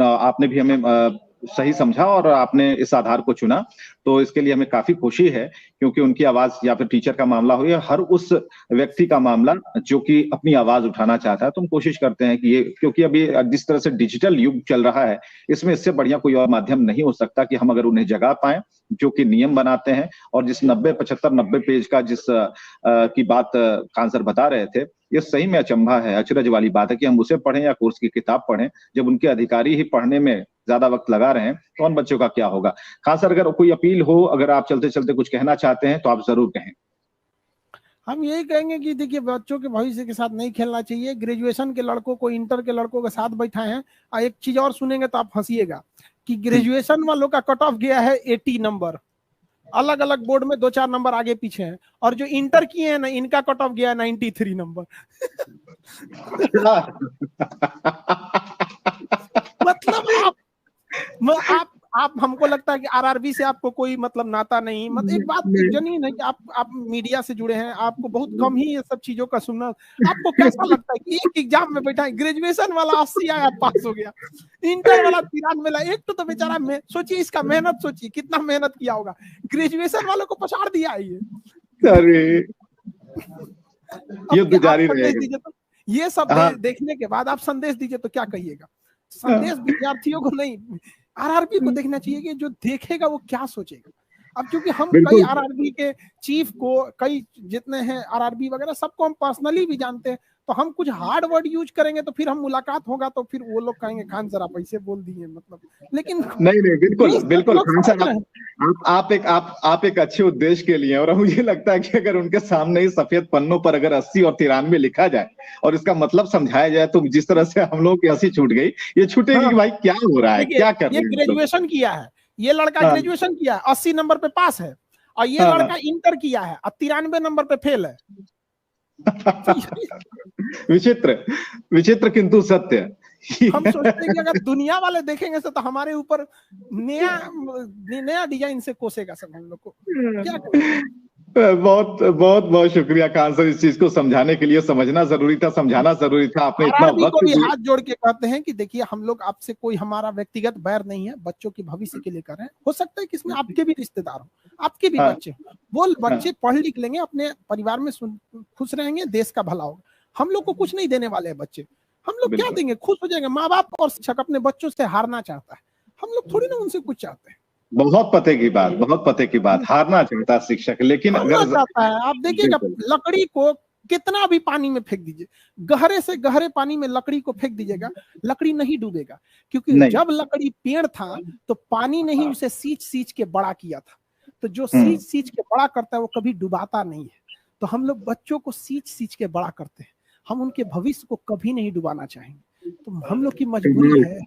आपने भी हमें सही समझा और आपने इस आधार को चुना, तो इसके लिए हमें काफी खुशी है, क्योंकि उनकी आवाज या फिर टीचर का मामला हो या हर उस व्यक्ति का मामला जो कि अपनी आवाज उठाना चाहता है, तो हम कोशिश करते हैं कि ये, क्योंकि अभी जिस तरह से डिजिटल युग चल रहा है, इसमें इससे बढ़िया कोई और माध्यम नहीं हो सकता कि हम अगर उन्हें जगा पाए, जो कि नियम बनाते हैं। और जिस 90 पेज का जिस की बात खान सर बता रहे थे, ये सही में अचंभा है, अचरज वाली बात है कि हम उसे पढ़ें या कोर्स की किताब पढ़ें, जब उनके अधिकारी ही पढ़ने में ज्यादा वक्त लगा रहे हैं, तो उन बच्चों का क्या होगा। खान सर, अगर कोई अपील हो, अगर आप चलते चलते कुछ कहना चाहते हैं तो आप जरूर कहें। हम यही कहेंगे कि देखिए, बच्चों के भविष्य के साथ नहीं खेलना चाहिए। ग्रेजुएशन के लड़कों को इंटर के लड़कों के साथ बैठाए हैं। और एक चीज और सुनेंगे तो आप हंसिएगा कि ग्रेजुएशन वालों का कट ऑफ गया है 80 नंबर, अलग अलग बोर्ड में 2-4 नंबर आगे पीछे हैं, और जो इंटर किए हैं ना, इनका कट ऑफ गया है 93 नंबर। मतलब आप हमको लगता है कि आरआरबी से आपको कोई मतलब नाता नहीं। मतलब एक बात जनीन है कि आप मीडिया से जुड़े हैं, आपको बहुत कम ही ये सब चीजों का सुनना। आपको कैसा लगता है कि एक एग्जाम में बैठा है, ग्रेजुएशन वाला 80 आया पास हो गया, इंटर वाला 93 ला, एक तो बेचारा सोचिए इसका मेहनत, सोचिए कितना मेहनत किया होगा, ग्रेजुएशन वालों को पछाड़ दिया है ये। अरे ये जारी रहेगा। तो ये सब देखने के बाद आप संदेश दीजिए तो क्या कहिएगा? संदेश विद्यार्थियों को नहीं, आरआरबी को देखना चाहिए कि जो देखेगा वो क्या सोचेगा। अब क्योंकि हम कई आरआरबी के चीफ को, कई जितने हैं आरआरबी वगैरह, सबको हम पर्सनली भी जानते हैं, तो हम कुछ हार्ड वर्ड यूज करेंगे तो फिर हम मुलाकात होगा तो फिर वो लोग कहेंगे खान सर आप ऐसे बोल दिए, मतलब। लेकिन नहीं बिल्कुल खान सर, आप एक अच्छे उद्देश्य के लिए, और मुझे लगता है कि अगर उनके सामने ही सफेद पन्नों पर अगर 80 और 93 लिखा जाए और इसका मतलब समझाया जाए, तो जिस तरह से हम लोगों की हंसी छूट गई, ये छूटेगी कि भाई क्या हो रहा है, क्या कर रहे हैं। ये ग्रेजुएशन किया है, ये लड़का ग्रेजुएशन किया है, 80 नंबर पे पास है, और ये लड़का इंटर किया है और 93 नंबर पे फेल है। विचित्र किंतु सत्य। हम सोचते हैं कि अगर दुनिया वाले देखेंगे तो हमारे ऊपर नया डिजाइन से कोसेगा सब हम लोग को। क्या बहुत बहुत बहुत शुक्रिया खान सर, इस चीज को समझाने के लिए। समझना जरूरी था, समझाना जरूरी था, आपने इतना वक्त को भी हाथ जोड़ के कहते हैं कि देखिए, हम लोग आपसे कोई हमारा व्यक्तिगत बैर नहीं है, बच्चों के भविष्य के लिए कर रहे हैं। हो सकता है कि इसमें आपके भी रिश्तेदार हो, आपके भी बच्चे, वो बच्चे पढ़ लिख लेंगे, अपने परिवार में खुश रहेंगे, देश का भला होगा। हम लोग को कुछ नहीं देने वाले हैं बच्चे, हम लोग क्या देंगे? खुश हो जाएंगे। माँ बाप और शिक्षक अपने बच्चों से हारना चाहता है, हम लोग थोड़ी ना उनसे कुछ चाहते हैं। बहुत पते की बात, हारना चाहता है शिक्षक, लेकिन अगर चाहता है, आप देखिएगा लकड़ी को कितना भी पानी में फेंक दीजिए, गहरे से गहरे पानी में लकड़ी को फेंक दीजिएगा, लकड़ी नहीं डूबेगा, क्योंकि जब लकड़ी पेड़ था तो पानी नहीं उसे सींच के बड़ा किया था। तो जो सींच के बड़ा करता है वो कभी डुबाता नहीं है। तो हम लोग बच्चों को सींच के बड़ा करते हैं, हम उनके भविष्य को कभी नहीं डुबाना चाहेंगे, तो हम लोग की मजबूरी है।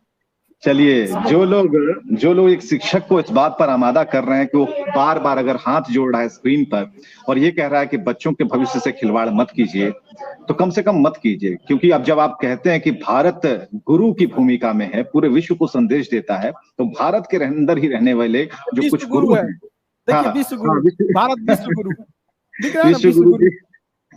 चलिए, जो लोग एक शिक्षक को इस बात पर आमादा कर रहे हैं कि वो बार बार अगर हाथ जोड़ रहा है स्क्रीन पर और ये कह रहा है कि बच्चों के भविष्य से खिलवाड़ मत कीजिए, तो कम से कम मत कीजिए। क्योंकि अब जब आप कहते हैं कि भारत गुरु की भूमिका में है, पूरे विश्व को संदेश देता है, तो भारत के अंदर ही रहने वाले जो कुछ गुरु हैं, देखिए विश्व गुरु, भारत विश्व गुरु,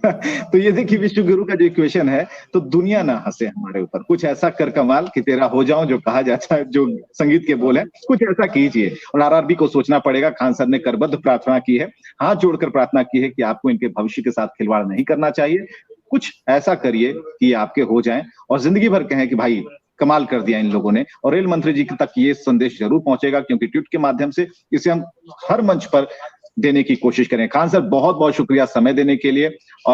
तो ये देखिए विश्व गुरु का जो इक्वेशन है, तो दुनिया ना हंसे हमारे ऊपर, कुछ ऐसा कर कमाल कि तेरा हो जाऊं, जो कहा जाता है, जो संगीत के बोल है, कुछ ऐसा कीजिए। और आरआरबी को सोचना पड़ेगा, खान सर ने करबद्ध प्रार्थना की है, हाथ जोड़कर प्रार्थना की है कि आपको इनके भविष्य के साथ खिलवाड़ नहीं करना चाहिए, कुछ ऐसा करिए कि आपके हो जाएं और जिंदगी भर कहें कि भाई कमाल कर दिया इन लोगों ने। और रेल मंत्री जी तक ये संदेश जरूर पहुंचेगा, क्योंकि ट्वीट के माध्यम से इसे हम हर मंच पर देने की कोशिश करें। खान सर बहुत बहुत शुक्रिया समय देने के लिए। और